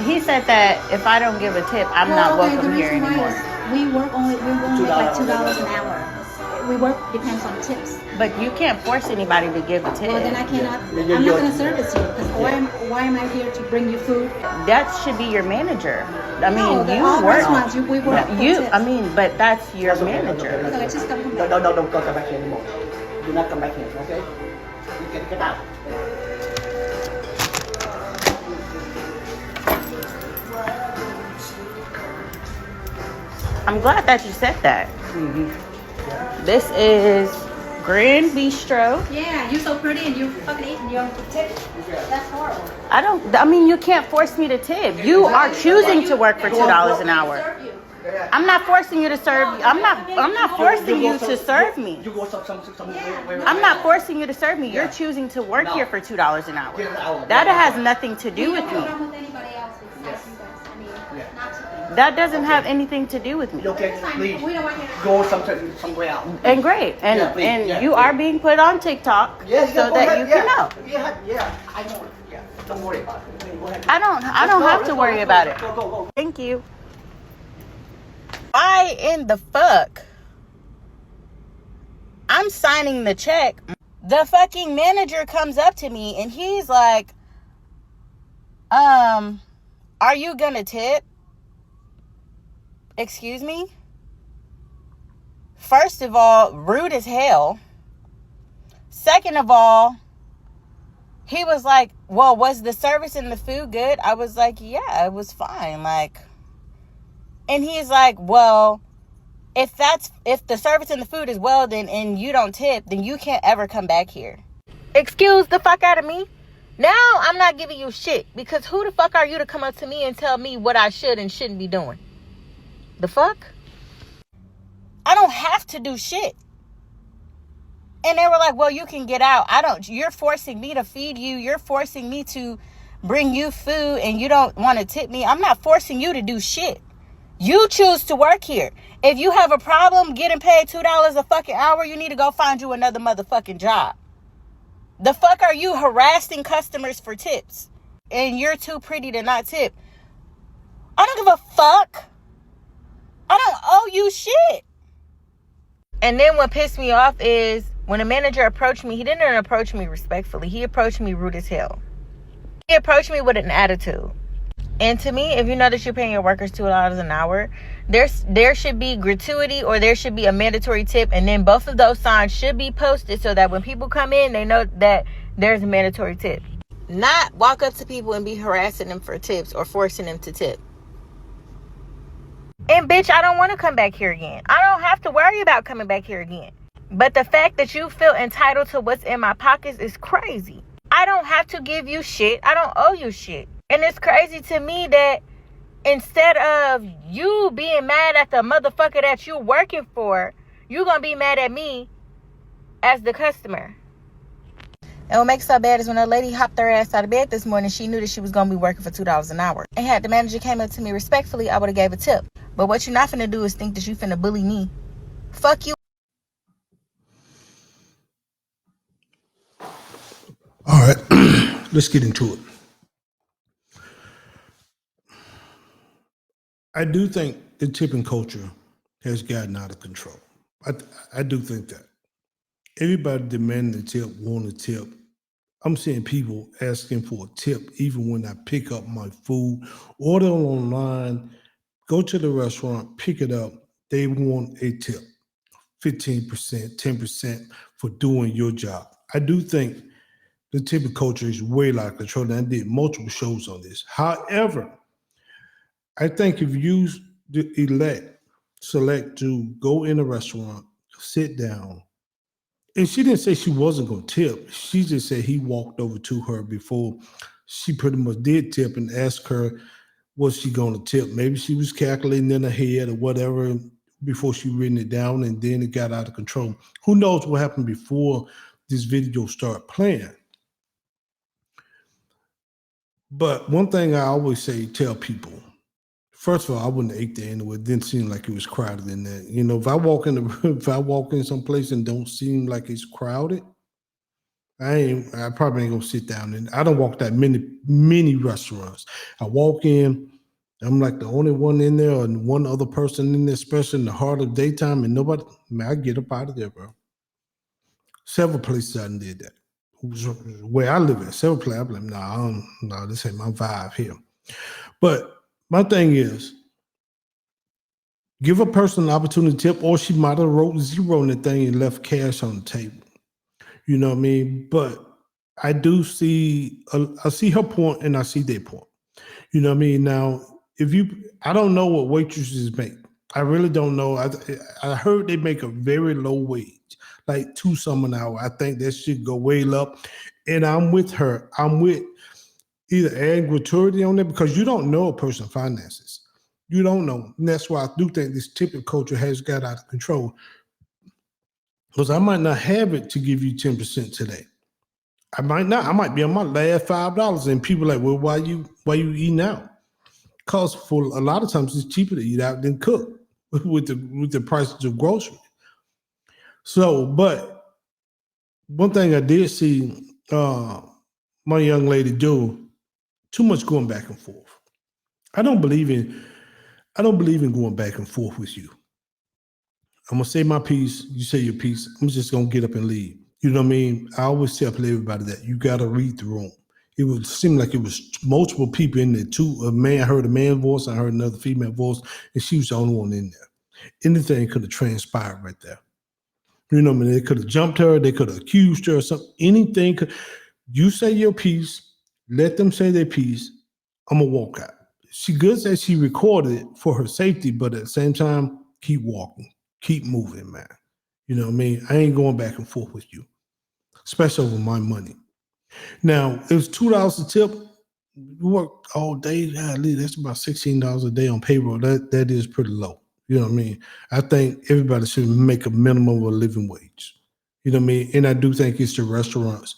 he said that if I don't give a tip, I'm not welcome here anymore. We only make like $2 an hour. We work depends on tips. But you can't force anybody to give a tip. Well, then I cannot. I'm not going to service you because why am I here to bring you food? That should be your manager. I mean, no, you all work. Restaurants, we work. You. I mean, but that's your manager. Okay, let's just come back. No, don't come back here anymore. Do not come back here, okay? You get out. I'm glad that you said that. Mm-hmm. This is Grand Bistro. Yeah, you're so pretty and you fucking eat and you don't tip. That's horrible. I mean, you can't force me to tip. You are choosing to work for $2 an hour. I'm not forcing you to serve. I'm not forcing you to serve me. I'm not forcing you to serve me. You're choosing to work here for $2 an hour. That has nothing to do with me. That doesn't have anything to do with me. Okay, please go somewhere else. And great, and you are being put on TikTok so that you can know. Yeah, I know. Yeah, don't worry about it. Go ahead. I don't have to worry about it. Go. Thank you. Why in the fuck? I'm signing the check. The fucking manager comes up to me and he's like, are you gonna tip? Excuse me? First of all, rude as hell. Second of all, he was like, well, was the service and the food good? I was like, yeah, it was fine. Like, and he's like, well, if the service and the food is well done and you don't tip, then you can't ever come back here. Excuse the fuck out of me. Now I'm not giving you shit because who the fuck are you to come up to me and tell me what I should and shouldn't be doing? The fuck? I don't have to do shit. And they were like, well, you can get out. You're forcing me to feed you. You're forcing me to bring you food and you don't want to tip me. I'm not forcing you to do shit. You choose to work here. If you have a problem getting paid $2 a fucking hour, you need to go find you another motherfucking job. The fuck are you harassing customers for tips? And you're too pretty to not tip. I don't give a fuck. I don't owe you shit. And then what pissed me off is when a manager approached me, he didn't approach me respectfully. He approached me rude as hell. He approached me with an attitude. And to me, if you know that you're paying your workers $2 an hour, there should be gratuity or there should be a mandatory tip. And then both of those signs should be posted so that when people come in, they know that there's a mandatory tip. Not walk up to people and be harassing them for tips or forcing them to tip. And bitch, I don't want to come back here again. I don't have to worry about coming back here again. But the fact that you feel entitled to what's in my pockets is crazy. I don't have to give you shit. I don't owe you shit. And it's crazy to me that instead of you being mad at the motherfucker that you're working for, you're going to be mad at me as the customer. And what makes it so bad is when a lady hopped her ass out of bed this morning, she knew that she was going to be working for $2 an hour. And had the manager came up to me respectfully, I would have gave a tip. But what you're not finna do is think that you finna bully me. Fuck you. All right, let's get into it. I do think the tipping culture has gotten out of control. I do think that. Everybody demanding a tip, want a tip. I'm seeing people asking for a tip even when I pick up my food, order online, go to the restaurant, pick it up. They want a tip, 15%, 10% for doing your job. I do think the tipping culture is way out of control. And I did multiple shows on this. However, I think if you select to go in a restaurant, sit down, and she didn't say she wasn't going to tip. She just said he walked over to her before she pretty much did tip and asked her, was she going to tip? Maybe she was calculating in her head or whatever before she written it down, and then it got out of control. Who knows what happened before this video started playing? But one thing I always tell people, first of all, I wouldn't have ate there anyway. It didn't seem like it was crowded in there. You know, if I walk in someplace and don't seem like it's crowded, I probably ain't gonna sit down, and I don't walk that many restaurants. I walk in, I'm like the only one in there, and one other person in there, especially in the heart of daytime, and nobody. Man, I get up out of there, bro. Several places I done did that. Where I live at, several places, I'm like, no, this ain't my vibe here. But my thing is, give a person an opportunity to tip, or she might have wrote zero on the thing and left cash on the table. You know what I mean? But I do see, I see her point and I see their point. You know what I mean? Now, I don't know what waitresses make. I really don't know. I heard they make a very low wage, like $2 an hour. I think that should go way up. And I'm with her. I'm with either adding gratuity on there, because you don't know a person's finances. You don't know. And that's why I do think this tipping culture has got out of control. Because I might not have it to give you 10% today. I might not. I might be on my last $5, and people are like, well, why you eating out? Because for a lot of times it's cheaper to eat out than cook with the prices of groceries. So, but one thing I did see my young lady do, too much going back and forth. I don't believe in going back and forth with you. I'm gonna say my piece, you say your piece. I'm just gonna get up and leave. You know what I mean? I always tell everybody that you gotta read the room. It would seem like it was multiple people in there too. A man heard a man's voice, I heard another female voice, and she was the only one in there. Anything could have transpired right there. You know what I mean? They could have jumped her, they could have accused her or something. Anything could. You say your piece, let them say their piece. I'm gonna walk out. She good that she recorded it for her safety, but at the same time, keep walking. Keep moving, man. You know what I mean? I ain't going back and forth with you, especially over my money. Now, it was $2 a tip. You work all day. That's about $16 a day on payroll. That is pretty low. You know what I mean? I think everybody should make a minimum of a living wage. You know what I mean? And I do think it's the restaurants'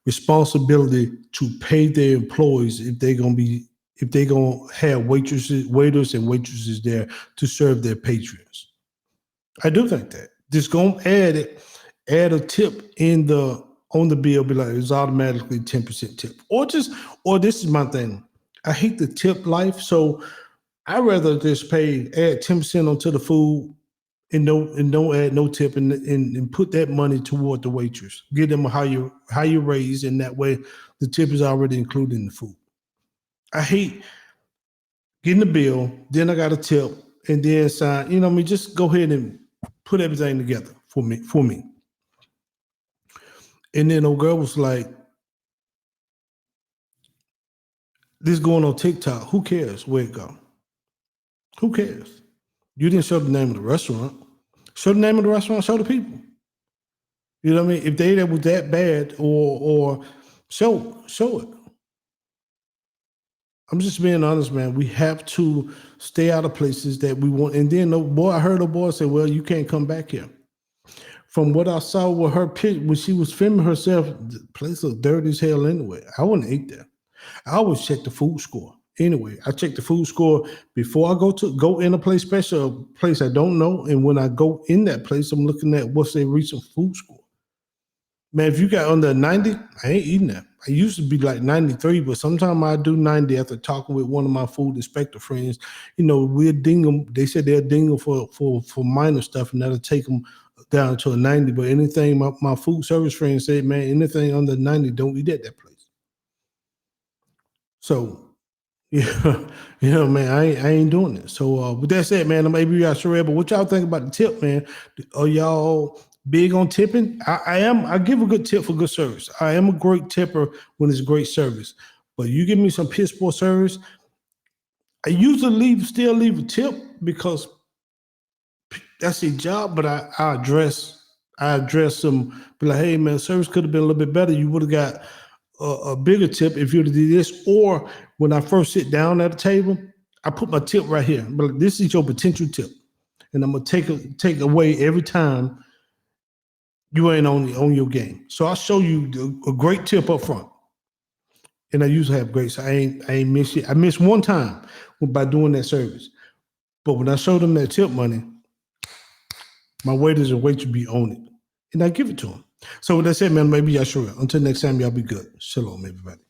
responsibility to pay their employees if they're gonna have waiters and waitresses there to serve their patrons. I do think that. Just go add a tip on the bill, be like, it's automatically 10% tip. Or this is my thing. I hate the tip life, so I'd rather just add 10% onto the food and don't add no tip and put that money toward the waitress. Give them a higher raise, and that way the tip is already included in the food. I hate getting the bill, then I got a tip, and then sign, you know what I mean? Just go ahead and put everything together for me. And then old girl was like, this going on TikTok. Who cares where it go? Who cares? You didn't show the name of the restaurant. Show the name of the restaurant, show the people. You know what I mean? If that was that bad, or show it. I'm just being honest, man. We have to stay out of places that we want. And then I heard a boy say, well, you can't come back here. From what I saw with her pitch, when she was filming herself, the place was dirty as hell anyway. I wouldn't eat there. I always check the food score. Anyway, I check the food score before I go in a place, special place I don't know. And when I go in that place, I'm looking at what's their recent food score. Man, if you got under 90, I ain't eating that. I used to be like 93, but sometimes I do 90 after talking with one of my food inspector friends. You know, we'll ding them. They said they'll ding them for minor stuff, and that'll take them down to a 90. But anything, my food service friend said, man, anything under 90, don't eat at that place. So, yeah, you know, man, I ain't doing this. So, with that said, man, maybe you got sure, but what y'all think about the tip, man? Are y'all big on tipping? I give a good tip for good service. I am a great tipper when it's great service. But you give me some piss poor service, I usually still leave a tip because that's their job, but I address them, be like, hey man, service could have been a little bit better. You would have got a bigger tip if you would have did this. Or when I first sit down at the table, I put my tip right here. But this is your potential tip. And I'm gonna take away every time you ain't on your game. So I'll show you a great tip up front. And I usually have great, so I ain't miss it. I missed one time by doing that service. But when I show them that tip money, my waiters and waitresses be on it. And I give it to them. So with that said, man, maybe y'all sure. Until next time, y'all be good. Shalom, everybody.